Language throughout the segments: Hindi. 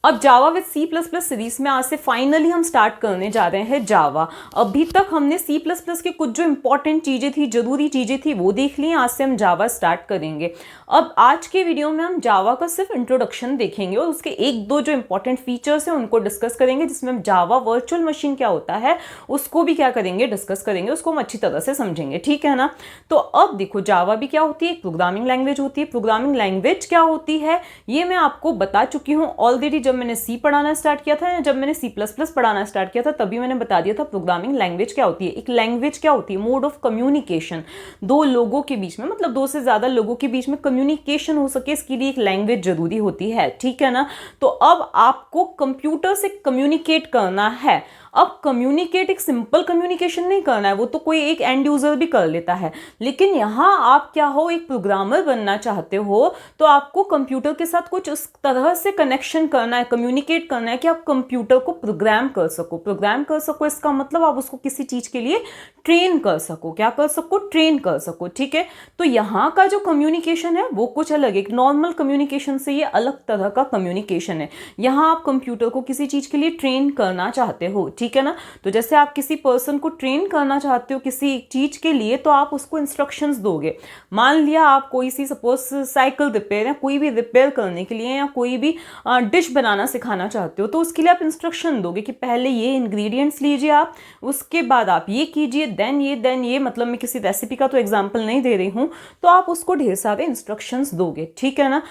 अब Java with C plus plus series में आज से फाइनली हम स्टार्ट करने जा रहे हैं जावा। अभी तक हमने सी प्लस प्लस के कुछ जो इंपॉर्टेंट चीज़ें थी, जरूरी चीज़ें थी, वो देख ली। आज से हम जावा स्टार्ट करेंगे। अब आज के वीडियो में हम जावा का सिर्फ इंट्रोडक्शन देखेंगे और उसके एक दो जो इंपॉर्टेंट फीचर्स हैं उनको डिस्कस करेंगे, जिसमें हम जावा वर्चुअल मशीन क्या होता है उसको भी क्या करेंगे, डिस्कस करेंगे, उसको हम अच्छी तरह से समझेंगे, ठीक है ना। तो अब देखो, जावा भी क्या होती है, एक प्रोग्रामिंग लैंग्वेज होती है। प्रोग्रामिंग लैंग्वेज क्या होती है ये मैं आपको बता चुकी हूँ ऑलरेडी। जब मैंने सी पढ़ाना स्टार्ट किया था या जब मैंने सी प्लस प्लस पढ़ाना स्टार्ट किया था तभी मैंने बता दिया था प्रोग्रामिंग लैंग्वेज क्या होती है। एक लैंग्वेज क्या होती है, मोड ऑफ कम्युनिकेशन, दो लोगों के बीच में, मतलब दो से ज्यादा लोगों के बीच में कम्युनिकेशन हो सके, इसके लिए एक लैंग्वेज जरूरी होती है, ठीक है ना। तो अब आपको कंप्यूटर से कम्युनिकेट करना है। अब कम्युनिकेट एक सिंपल कम्युनिकेशन नहीं करना है, वो तो कोई एक एंड यूजर भी कर लेता है, लेकिन यहां आप क्या हो, एक प्रोग्रामर बनना चाहते हो तो आपको कंप्यूटर के साथ कुछ उस तरह से कनेक्शन करना है, कम्युनिकेट करना है कि आप कंप्यूटर को प्रोग्राम कर सको। प्रोग्राम कर सको इसका मतलब आप उसको किसी चीज के लिए ट्रेन कर सको। क्या कर सको, ट्रेन कर सको, ठीक है। तो यहाँ का जो कम्युनिकेशन है वो कुछ अलग है, एक नॉर्मल कम्युनिकेशन से ये अलग तरह का कम्युनिकेशन है। यहाँ आप कंप्यूटर को किसी चीज के लिए ट्रेन करना चाहते हो, ठीक है ना। तो जैसे आप किसी पर्सन को ट्रेन करना चाहते हो किसी चीज के लिए, तो आप उसको इंस्ट्रक्शंस दोगे। मान लिया आप कोई सी सपोज साइकिल रिपेयर या कोई भी रिपेयर करने के लिए या कोई भी डिश बनाना सिखाना चाहते हो, तो उसके लिए आप इंस्ट्रक्शन दोगे कि पहले ये इंग्रेडिएंट्स लीजिए आप, उसके बाद आप ये कीजिए, देन ये, मतलब मैं किसी रेसिपी का तो एग्जाम्पल नहीं दे रही हूं, तो आप उसको ढेर सारे इंस्ट्रक्शंस दोगे, ठीक है ना।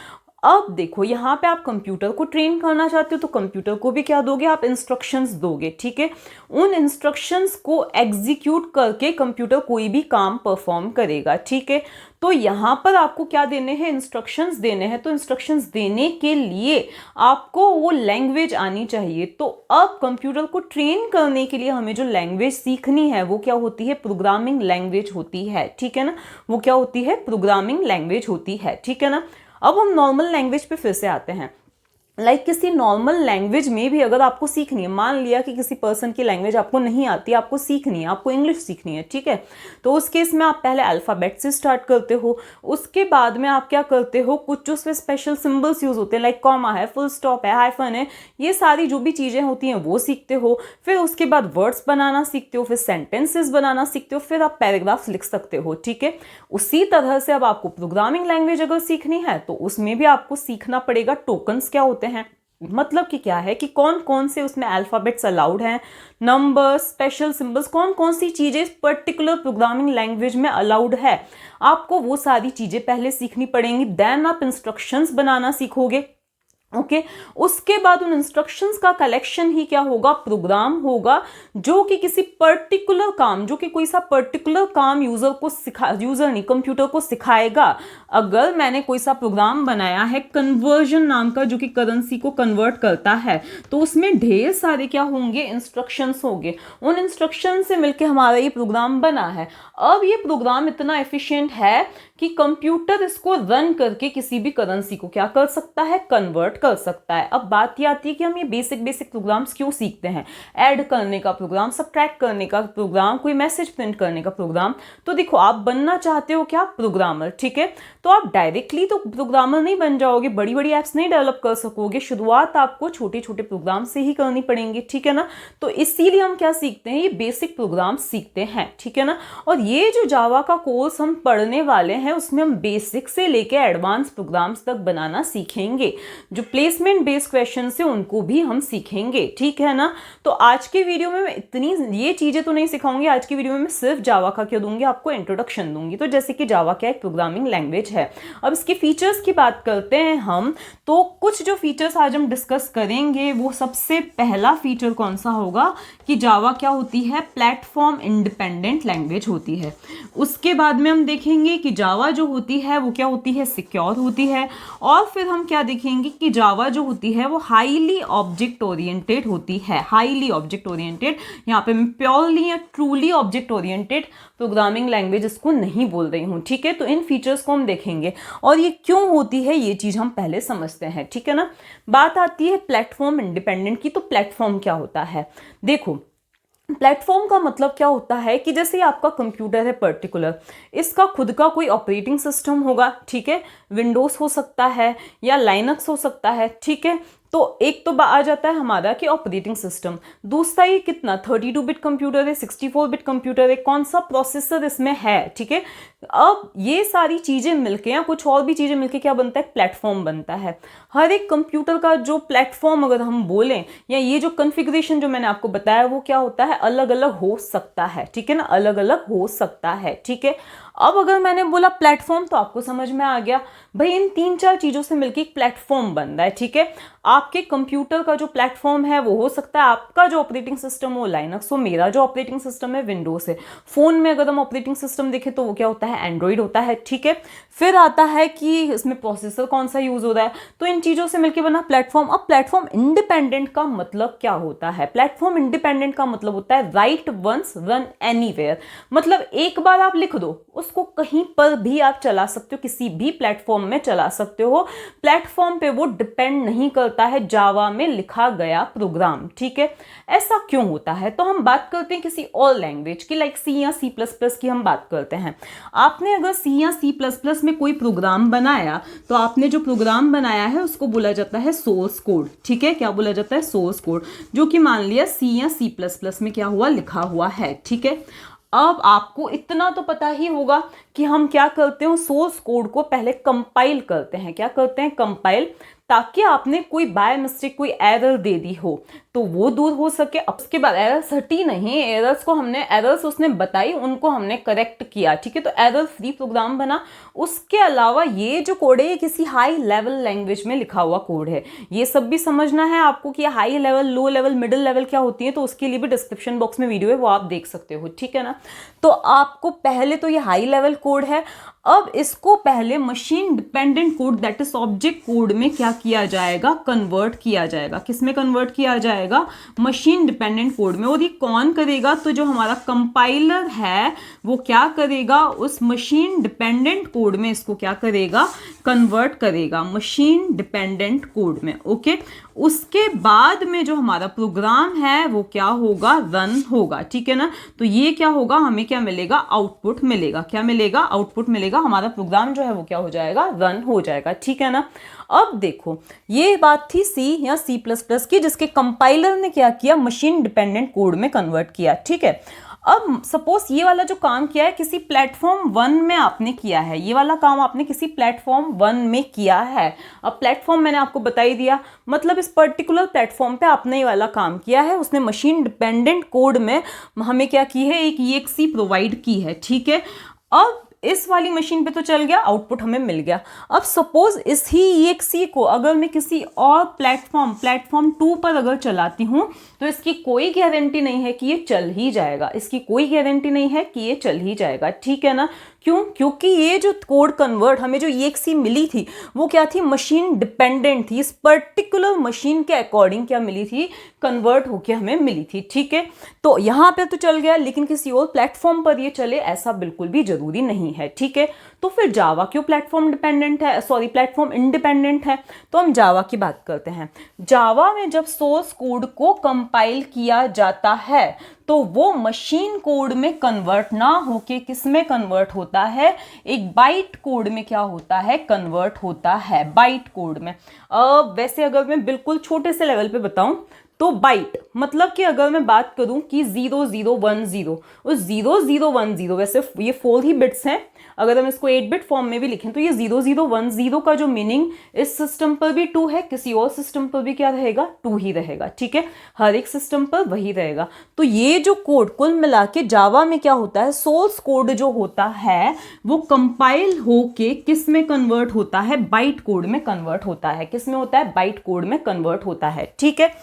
अब देखो, यहाँ पे आप कंप्यूटर को ट्रेन करना चाहते हो तो कंप्यूटर को भी क्या दोगे, आप इंस्ट्रक्शंस दोगे, ठीक है। उन इंस्ट्रक्शंस को एग्जीक्यूट करके कंप्यूटर कोई भी काम परफॉर्म करेगा, ठीक है। तो यहाँ पर आपको क्या देने हैं, इंस्ट्रक्शंस देने हैं। तो इंस्ट्रक्शंस देने के लिए आपको वो लैंग्वेज आनी चाहिए। तो अब कंप्यूटर को ट्रेन करने के लिए हमें जो लैंग्वेज सीखनी है वो क्या होती है, प्रोग्रामिंग लैंग्वेज होती है, ठीक है ना। वो क्या होती है, प्रोग्रामिंग लैंग्वेज होती है, ठीक है ना। अब हम नॉर्मल लैंग्वेज पे फिर से आते हैं। किसी नॉर्मल लैंग्वेज में भी अगर आपको सीखनी है, मान लिया कि किसी पर्सन की लैंग्वेज आपको नहीं आती, आपको सीखनी है, आपको इंग्लिश सीखनी है, ठीक है। तो उस केस में आप पहले अल्फाबेट से स्टार्ट करते हो, उसके बाद में आप क्या करते हो, कुछ जो उसमें स्पेशल सिंबल्स यूज होते हैं, लाइक कॉमा है, फुल स्टॉप है, हाइफन है, ये सारी जो भी चीजें होती हैं वो सीखते हो। फिर उसके बाद वर्ड्स बनाना सीखते हो, फिर सेंटेंसेस बनाना सीखते हो, फिर आप पैराग्राफ्स लिख सकते हो, ठीक है। उसी तरह से अब आपको प्रोग्रामिंग लैंग्वेज अगर सीखनी है तो उसमें भी आपको सीखना पड़ेगा टोकन्स क्या होते हैं। मतलब कि क्या है कि कौन कौन से उसमें अल्फाबेट्स अलाउड हैं, नंबर्स, स्पेशल सिंबल्स, कौन कौन सी चीजें पर्टिकुलर प्रोग्रामिंग लैंग्वेज में अलाउड है, आपको वो सारी चीजें पहले सीखनी पड़ेंगी। देन आप इंस्ट्रक्शंस बनाना सीखोगे, ओके। उसके बाद उन इंस्ट्रक्शंस का कलेक्शन ही क्या होगा, प्रोग्राम होगा, जो कि किसी पर्टिकुलर काम, जो कि कोई सा पर्टिकुलर काम यूजर नहीं, कंप्यूटर को सिखाएगा। अगर मैंने कोई सा प्रोग्राम बनाया है कन्वर्जन नाम का, जो कि करेंसी को कन्वर्ट करता है, तो उसमें ढेर सारे क्या होंगे, इंस्ट्रक्शंस होंगे। उन इंस्ट्रक्शन से मिलकर हमारा ये प्रोग्राम बना है। अब ये प्रोग्राम इतना एफिशिएंट है कि कंप्यूटर इसको रन करके किसी भी करेंसी को क्या कर सकता है, कन्वर्ट कर सकता है। अब बात ये आती है कि हम ये बेसिक बेसिक प्रोग्राम्स क्यों सीखते हैं, ऐड करने का प्रोग्राम, सब्ट्रैक्ट करने का प्रोग्राम, कोई मैसेज प्रिंट करने का प्रोग्राम। तो देखो, आप बनना चाहते हो क्या, प्रोग्रामर, ठीक है। तो आप डायरेक्टली तो प्रोग्रामर नहीं बन जाओगे, बड़ी बड़ी एप्स नहीं डेवलप कर सकोगे, शुरुआत आपको छोटे छोटे प्रोग्राम से ही करनी पड़ेंगी, ठीक है ना। तो इसीलिए हम क्या सीखते हैं, ये बेसिक प्रोग्राम सीखते हैं, ठीक है ना। और ये जो जावा का कोर्स हम पढ़ने वाले हैं उसमें हम बेसिक से लेके एडवांस प्रोग्राम्स तक बनाना सीखेंगे। जो प्लेसमेंट बेस्ड क्वेश्चन है उनको भी हम सीखेंगे, ठीक है ना। तो आज के वीडियो में मैं इतनी ये चीजें तो नहीं सिखाऊंगी। आज की वीडियो में मैं सिर्फ जावा का क्या दूंगी, आपको इंट्रोडक्शन दूंगी। तो जैसे कि जावा क्या एक प्रोग्रामिंग लैंग्वेज है। अब इसके फीचर्स की बात करते हैं हम, तो कुछ जो फीचर्स आज हम डिस्कस करेंगे, वो सबसे पहला फीचर कौन सा होगा कि जावा क्या होती है, प्लेटफॉर्म इंडिपेंडेंट लैंग्वेज होती है। उसके बाद में हम देखेंगे कि जावा जो होती है वो क्या होती है, सिक्योर होती है। और फिर हम क्या देखेंगे कि जावा जो होती है वो हाईली ऑब्जेक्ट ओरिएंटेड होती है, हाईली ऑब्जेक्ट ओरिएंटेड। यहाँ पे मैं प्योरली या truly object oriented programming language इसको नहीं बोल रही हूँ, ठीक है। तो इन फीचर्स को हम देखेंगे और ये क्यों होती है ये चीज हम पहले समझते हैं, ठीक है ना। बात आती है प्लेटफॉर्म इंडिपेंडेंट की। तो प्लेटफॉर्म क्या होता है, देखो, प्लेटफॉर्म का मतलब क्या होता है कि जैसे आपका कंप्यूटर है पर्टिकुलर, इसका खुद का कोई ऑपरेटिंग सिस्टम होगा, ठीक है। विंडोज हो सकता है या लाइनक्स हो सकता है, ठीक है। तो एक तो आ जाता है हमारा कि ऑपरेटिंग सिस्टम, दूसरा ये कितना 32 बिट कंप्यूटर है, 64 बिट कंप्यूटर है, कौन सा प्रोसेसर इसमें है, ठीक है। अब ये सारी चीज़ें मिलके या कुछ और भी चीज़ें मिलके क्या बनता है, प्लेटफॉर्म बनता है। हर एक कंप्यूटर का जो प्लेटफॉर्म अगर हम बोलें, या ये जो कॉन्फ़िगरेशन जो मैंने आपको बताया वो क्या होता है, अलग अलग हो सकता है, ठीक है ना, अलग अलग हो सकता है, ठीक है। अब अगर मैंने बोला प्लेटफॉर्म तो आपको समझ में आ गया भाई इन 3-4 चीज़ों से मिलकर एक प्लेटफॉर्म बन रहा है, ठीक है। आपके कंप्यूटर का जो प्लेटफॉर्म है वो हो सकता है आपका जो ऑपरेटिंग सिस्टम हो लाइनक्स हो, मेरा जो ऑपरेटिंग सिस्टम है विंडोज है। फ़ोन में अगर हम ऑपरेटिंग सिस्टम देखें तो वो क्या होता है, एंड्रॉइड होता है, ठीक है। फिर आता है कि इसमें प्रोसेसर कौन सा यूज़ हो रहा है, तो इन चीज़ों से मिलकर बना प्लेटफॉर्म। अब प्लेटफॉर्म इंडिपेंडेंट का मतलब क्या होता है, प्लेटफॉर्म इंडिपेंडेंट का मतलब होता है राइट वंस रन एनीवेयर, मतलब एक बार आप लिख दो उसको कहीं पर भी आप चला सकते हो, किसी भी प्लेटफॉर्म में चला सकते हो। प्लेटफॉर्म पे वो डिपेंड नहीं करता है जावा में लिखा गया प्रोग्राम, ठीक है। ऐसा क्यों होता है, तो हम बात करते हैं किसी और लैंग्वेज की, लाइक सी या सी प्लस प्लस की हम बात करते हैं। आपने अगर सी या सी प्लस प्लस में कोई प्रोग्राम बनाया तो आपने जो प्रोग्राम बनाया है उसको बोला जाता है सोर्स कोड, ठीक है। क्या बोला जाता है, सोर्स कोड, जो कि मान लिया सी या सी प्लस प्लस में क्या हुआ, लिखा हुआ है, ठीक है। अब आपको इतना तो पता ही होगा कि हम क्या करते हैं, सोर्स कोड को पहले कंपाइल करते हैं। क्या करते हैं, कंपाइल, ताकि आपने कोई बाय मिस्टेक कोई एरर दे दी हो तो वो दूर हो सके। अब उसके बाद एरर्स हटी नहीं, एरर्स को हमने, एरर्स उसने बताई, उनको हमने करेक्ट किया, ठीक है, तो एरर फ्री प्रोग्राम बना। उसके अलावा ये जो कोड है ये किसी हाई लेवल लैंग्वेज में लिखा हुआ कोड है। ये सब भी समझना है आपको कि high level, low level, middle level क्या होती है, तो उसके लिए भी डिस्क्रिप्शन बॉक्स में वीडियो है, वो आप देख सकते हो, ठीक है ना। तो आपको पहले तो ये हाई लेवल कोड है, अब इसको पहले machine dependent code that is object code में क्या किया जाएगा, कन्वर्ट किया जाएगा। किस में कन्वर्ट किया जाएगा, मशीन डिपेंडेंट कोड में। और ये कौन करेगा, तो जो हमारा कंपाइलर है वो क्या करेगा, उस मशीन डिपेंडेंट कोड में इसको क्या करेगा, कन्वर्ट करेगा मशीन डिपेंडेंट कोड में, ओके। उसके बाद में जो हमारा प्रोग्राम है वो क्या होगा, रन होगा, ठीक है ना। तो ये क्या होगा, हमें क्या मिलेगा, आउटपुट मिलेगा। क्या मिलेगा, आउटपुट मिलेगा। हमारा प्रोग्राम जो है वो क्या हो जाएगा, रन हो जाएगा, ठीक है ना। अब देखो ये बात थी सी या सी प्लस प्लस की, जिसके कंपाइलर ने क्या किया, मशीन डिपेंडेंट कोड में कन्वर्ट किया, ठीक है। अब सपोज ये वाला जो काम किया है किसी प्लेटफॉर्म 1 में आपने किया है, ये वाला काम आपने किसी प्लेटफॉर्म 1 में किया है। अब प्लेटफॉर्म मैंने आपको बता ही दिया, मतलब इस पर्टिकुलर प्लेटफॉर्म पे आपने ये वाला काम किया है। उसने मशीन डिपेंडेंट कोड में हमें क्या की है, एक EXE प्रोवाइड की है, ठीक है। अब इस वाली मशीन पे तो चल गया, आउटपुट हमें मिल गया। अब सपोज इस ही EXE को अगर मैं किसी और प्लेटफॉर्म 2 पर अगर चलाती हूँ तो इसकी कोई गारंटी नहीं है कि ये चल ही जाएगा, इसकी कोई गारंटी नहीं है कि ये चल ही जाएगा, ठीक है ना। क्यों, क्योंकि ये जो कोड कन्वर्ट हमें जो EXE मिली थी वो क्या थी, मशीन डिपेंडेंट थी। इस पर्टिकुलर मशीन के अकॉर्डिंग क्या मिली थी, कन्वर्ट होके हमें मिली थी, ठीक है। तो यहाँ पे तो चल गया, लेकिन किसी और प्लेटफॉर्म पर ये चले ऐसा बिल्कुल भी जरूरी नहीं है, ठीक है। तो फिर जावा क्यों प्लेटफॉर्म डिपेंडेंट है, सॉरी प्लेटफॉर्म इंडिपेंडेंट है, तो हम जावा की बात करते हैं। जावा में जब सोर्स कोड को कंपाइल किया जाता है तो वो मशीन कोड में कन्वर्ट ना होके किस में कन्वर्ट होता है, एक बाइट कोड में क्या होता है, कन्वर्ट होता है, बाइट कोड में। वैसे अगर मैं बिल्कुल छोटे से लेवल पे बताऊं तो बाइट मतलब कि अगर मैं बात करूं कि 0010, उस 0010 वैसे ये 4 ही बिट्स हैं, अगर हम इसको 8 बिट फॉर्म में भी लिखें तो ये 0010 का जो मीनिंग इस सिस्टम पर भी 2 है, किसी और सिस्टम पर भी क्या रहेगा, 2 ही रहेगा, ठीक है। हर एक सिस्टम पर वही रहेगा। तो ये जो कोड कुल मिला के जावा में क्या होता है, सोर्स कोड जो होता है वो कंपाइल होके किस में कन्वर्ट होता है, बाइट कोड में कन्वर्ट होता है। किस में होता है, बाइट कोड में कन्वर्ट होता है, ठीक है।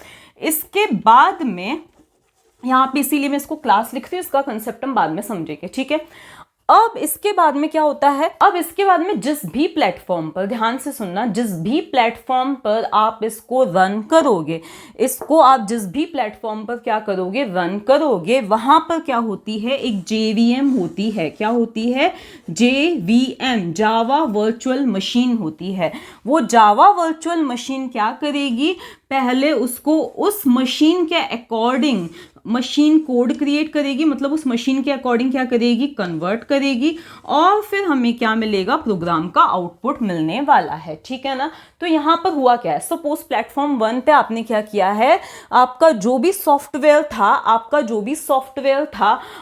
इसके बाद में यहाँ पे, इसीलिए मैं इसको क्लास लिखती हूँ, इसका कंसेप्ट हम बाद में समझेंगे, ठीक है। अब इसके बाद में क्या होता है, अब इसके बाद में जिस भी प्लेटफॉर्म पर, ध्यान से सुनना, जिस भी प्लेटफॉर्म पर आप इसको रन करोगे, इसको आप जिस भी प्लेटफॉर्म पर क्या करोगे, रन करोगे, वहां पर क्या होती है, एक JVM होती है। क्या होती है, JVM, जावा वर्चुअल मशीन होती है। वो जावा वर्चुअल मशीन क्या करेगी, पहले उसको उस मशीन के अकॉर्डिंग मशीन कोड क्रिएट करेगी, मतलब उस मशीन के अकॉर्डिंग क्या करेगी, कन्वर्ट करेगी, और फिर हमें क्या मिलेगा, प्रोग्राम का आउटपुट मिलने वाला है। ठीक है ना। तो यहाँ पर हुआ क्या है, सपोज प्लेटफॉर्म 1 पे आपने क्या किया है, आपका जो भी सॉफ्टवेयर था,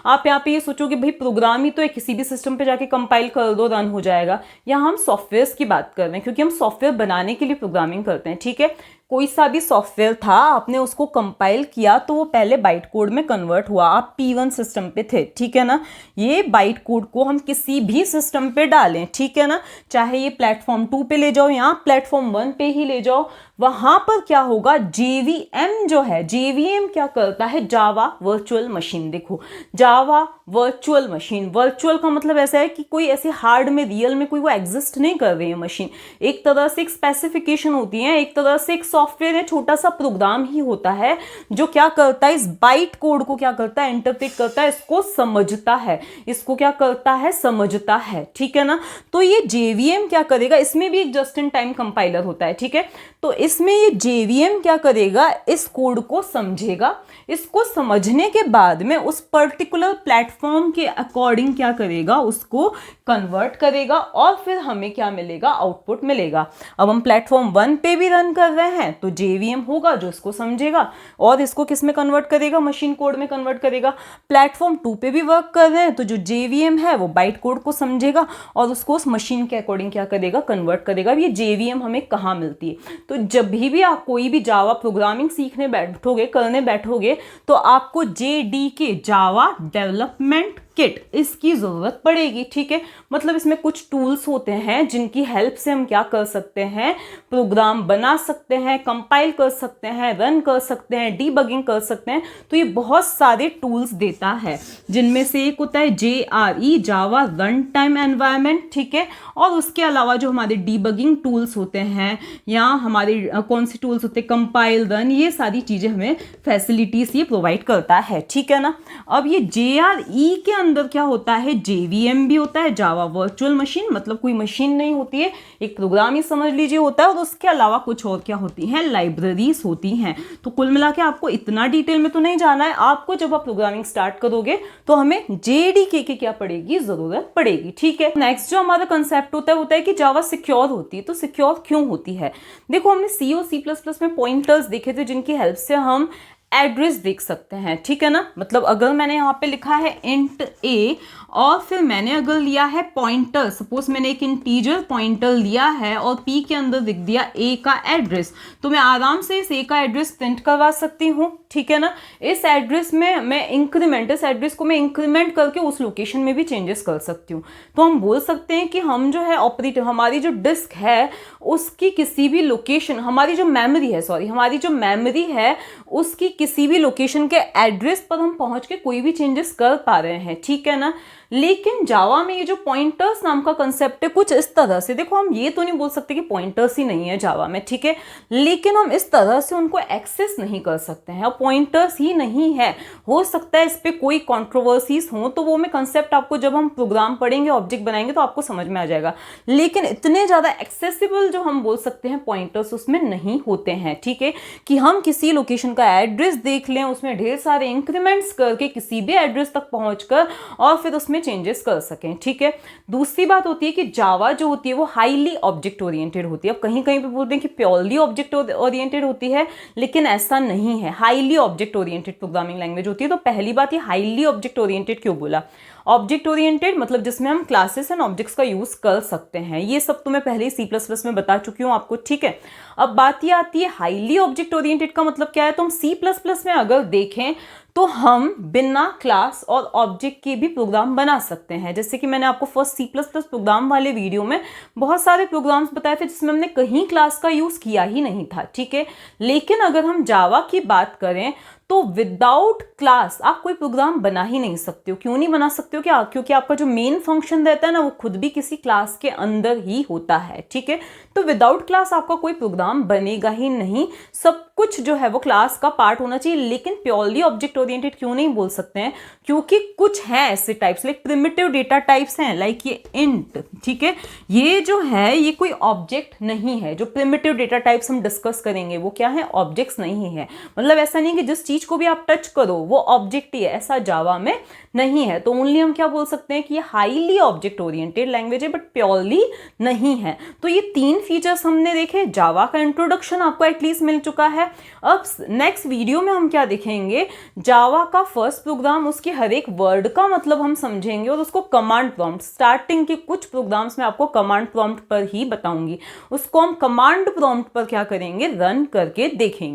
आप यहाँ पे ये सोचोगे भाई प्रोग्राम ही तो है, किसी भी सिस्टम पे जाके कंपाइल कर दो, रन हो जाएगा। यहाँ हम सॉफ्टवेयर की बात कर रहे हैं, क्योंकि हम सॉफ्टवेयर बनाने के लिए प्रोग्रामिंग करते हैं। ठीक है। कोई सा भी सॉफ्टवेयर था, आपने उसको कंपाइल किया तो वो पहले बाइट कोड में कन्वर्ट हुआ, आप P1 सिस्टम पे थे। ठीक है ना। ये बाइट कोड को हम किसी भी सिस्टम पे डालें, ठीक है ना, चाहे ये प्लेटफॉर्म 2 पे ले जाओ या प्लेटफॉर्म 1 पे ही ले जाओ, वहां पर क्या होगा, JVM जो है, JVM क्या करता है, जावा वर्चुअल मशीन। देखो जावा वर्चुअल मशीन, वर्चुअल का मतलब ऐसा है कि कोई ऐसे हार्ड में, रियल में कोई वो एग्जिस्ट नहीं कर रही है मशीन, एक तरह से एक स्पेसिफिकेशन होती है, एक तरह से एक सॉफ्टवेयर है, छोटा सा प्रोग्राम ही होता है जो क्या करता है, इस बाइट कोड को क्या करता है, इंटरप्रेट करता है, इसको समझता है, इसको क्या करता है, समझता है। ठीक है ना। तो ये JVM क्या करेगा, इसमें भी एक जस्ट इन टाइम कंपाइलर होता है। ठीक है। तो इसमें ये JVM क्या करेगा, इस कोड को समझेगा, इसको समझने के बाद में उस पर्टिकुलर प्लेटफॉर्म के अकॉर्डिंग क्या करेगा, उसको कन्वर्ट करेगा, और फिर हमें क्या मिलेगा, आउटपुट मिलेगा। अब हम प्लेटफॉर्म 1 पे भी रन कर रहे हैं तो JVM होगा जो इसको समझेगा और इसको किस में कन्वर्ट करेगा, मशीन कोड में कन्वर्ट करेगा। प्लेटफॉर्म 2 पे भी वर्क कर रहे हैं तो जो JVM है वो बाइट कोड को समझेगा और उसको उस मशीन के अकॉर्डिंग क्या करेगा, कन्वर्ट करेगा। अब ये JVM हमें कहाँ मिलती है, तो जब भी आप कोई भी जावा प्रोग्रामिंग सीखने बैठोगे, करने बैठोगे, तो आपको JDK, जावा डेवलपमेंट किट, इसकी जरूरत पड़ेगी। ठीक है। मतलब इसमें कुछ टूल्स होते हैं जिनकी हेल्प से हम क्या कर सकते हैं, प्रोग्राम बना सकते हैं, कंपाइल कर सकते हैं, रन कर सकते हैं, डीबगिंग कर सकते हैं। तो ये बहुत सारे टूल्स देता है, जिनमें से एक होता है JRE, जावा रन टाइम एनवायरनमेंट। ठीक है। और उसके अलावा जो हमारे डीबगिंग टूल्स होते हैं या हमारे कौन से टूल्स होते हैं, कंपाइल, रन, ये सारी चीजें हमें फैसिलिटीज ये प्रोवाइड करता है। ठीक है ना। अब ये JRE के अंदर क्या होता है, JVM भी होता है, जावा वर्चुअल मशीन, मतलब कोई मशीन नहीं होती है, एक प्रोग्राम ही समझ लीजिए होता है, और उसके अलावा कुछ और क्या होती हैं, लाइब्रेरीज होती हैं। तो कुल मिला के आपको इतना डिटेल में तो नहीं जाना है, आपको जब आप प्रोग्रामिंग स्टार्ट करोगे तो हमें JDK की क्या पड़ेगी, जरूरत पड़ेगी। ठीक है। नेक्स्ट जो हमारा कंसेप्ट होता है कि जावा सिक्योर होती है। तो सिक्योर क्यों होती है, देखो हमने C और C++ में पॉइंटर्स देखे थे जिनकी हेल्प से हम एड्रेस देख सकते हैं। ठीक है ना। मतलब अगर मैंने यहाँ पे लिखा है int a और फिर मैंने अगर लिया है पॉइंटर, सपोज मैंने एक इंटीजर पॉइंटर लिया है और p के अंदर लिख दिया a का एड्रेस, तो मैं आराम से इस a का एड्रेस प्रिंट करवा सकती हूँ। ठीक है ना। इस एड्रेस में मैं इंक्रीमेंट, इस एड्रेस को मैं इंक्रीमेंट करके उस लोकेशन में भी चेंजेस कर सकती हूँ। तो हम बोल सकते हैं कि हम जो है ऑपरेटर, हमारी जो डिस्क है उसकी किसी भी लोकेशन, हमारी जो मेमोरी है उसकी किसी भी लोकेशन के एड्रेस पर हम पहुंच के कोई भी चेंजेस कर पा रहे हैं। ठीक है ना। लेकिन जावा में ये जो पॉइंटर्स नाम का कंसेप्ट है कुछ इस तरह से, देखो हम ये तो नहीं बोल सकते कि पॉइंटर्स ही नहीं है जावा में, ठीक है, लेकिन हम इस तरह से उनको एक्सेस नहीं कर सकते हैं। और पॉइंटर्स ही नहीं है, हो सकता है इस पर कोई कॉन्ट्रोवर्सीज हो, तो वो मैं कंसेप्ट आपको जब हम प्रोग्राम पढ़ेंगे, ऑब्जेक्ट बनाएंगे तो आपको समझ में आ जाएगा। लेकिन इतने ज़्यादा एक्सेसिबल जो हम बोल सकते हैं पॉइंटर्स उसमें नहीं होते हैं। ठीक है। कि हम किसी लोकेशन का एड्रेस देख लें, उसमें ढेर सारे इंक्रीमेंट्स करके किसी भी एड्रेस तक पहुंचकर और फिर उसमें चेंजेस कर सकें। ठीक है। दूसरी बात होती है कि जावा जो होती है वो हाईली ऑब्जेक्ट ओरिएंटेड होती है। अब कहीं कहीं पे बोलते हैं कि प्योरली ऑब्जेक्ट ओरिएंटेड होती है, लेकिन ऐसा नहीं है, highly object oriented programming language होती है। तो पहली बात, ये हाईली ऑब्जेक्ट ओरिएंटेड क्यों बोला, ऑब्जेक्ट ओरिएंटेड मतलब जिसमें हम क्लासेस एंड ऑब्जेक्ट्स का यूज कर सकते हैं। ये सब तो मैं पहले ही C++ में बता चुकी हूँ आपको। ठीक है। अब बात ये आती है हाईली ऑब्जेक्ट ओरिएंटेड का मतलब क्या है। तो हम C++ में अगर देखें तो हम बिना क्लास और ऑब्जेक्ट के भी प्रोग्राम बना सकते हैं। जैसे कि मैंने आपको फर्स्ट C++ प्रोग्राम वाले वीडियो में बहुत सारे प्रोग्राम्स बताए थे जिसमें हमने कहीं क्लास का यूज किया ही नहीं था। ठीक है। लेकिन अगर हम जावा की बात करें तो विदाउट क्लास आप कोई प्रोग्राम बना ही नहीं सकते हो। क्यों नहीं बना सकते हो, क्या, क्योंकि आपका जो मेन फंक्शन रहता है ना वो खुद भी किसी क्लास के अंदर ही होता है। ठीक है। तो विदाउट क्लास आपका कोई प्रोग्राम बनेगा ही नहीं, सब कुछ जो है वो क्लास का पार्ट होना चाहिए। लेकिन प्योरली ऑब्जेक्ट ओरिएंटेड क्यों नहीं बोल सकते हैं, क्योंकि कुछ हैं ऐसे types, like primitive data types हैं, लाइक ये इंट। ठीक है। ये जो है ये कोई ऑब्जेक्ट नहीं है। जो प्रिमिटिव डेटा टाइप्स हम डिस्कस करेंगे वो क्या है, ऑब्जेक्ट्स नहीं है। मतलब ऐसा नहीं कि जिस चीज को भी आप टच करो वो ऑब्जेक्ट ही है, ऐसा जावा में नहीं है। तो ओनली हम क्या बोल सकते हैं कि ये हाईली ऑब्जेक्ट ओरिएंटेड लैंग्वेज है बट प्योरली नहीं है। तो ये 3 फीचर्स हमने देखे, जावा का इंट्रोडक्शन आपको एटलीस्ट मिल चुका है। अब नेक्स्ट वीडियो में हम क्या देखेंगे, जावा का फर्स्ट प्रोग्राम, उसके हर एक वर्ड का मतलब हम समझेंगे और उसको कमांड प्रॉम्प्ट, स्टार्टिंग के कुछ प्रोग्राम्स में आपको कमांड प्रॉम्प्ट पर ही बताऊंगी, उसको हम कमांड प्रॉम्प्ट पर क्या करेंगे, रन करके देखेंगे।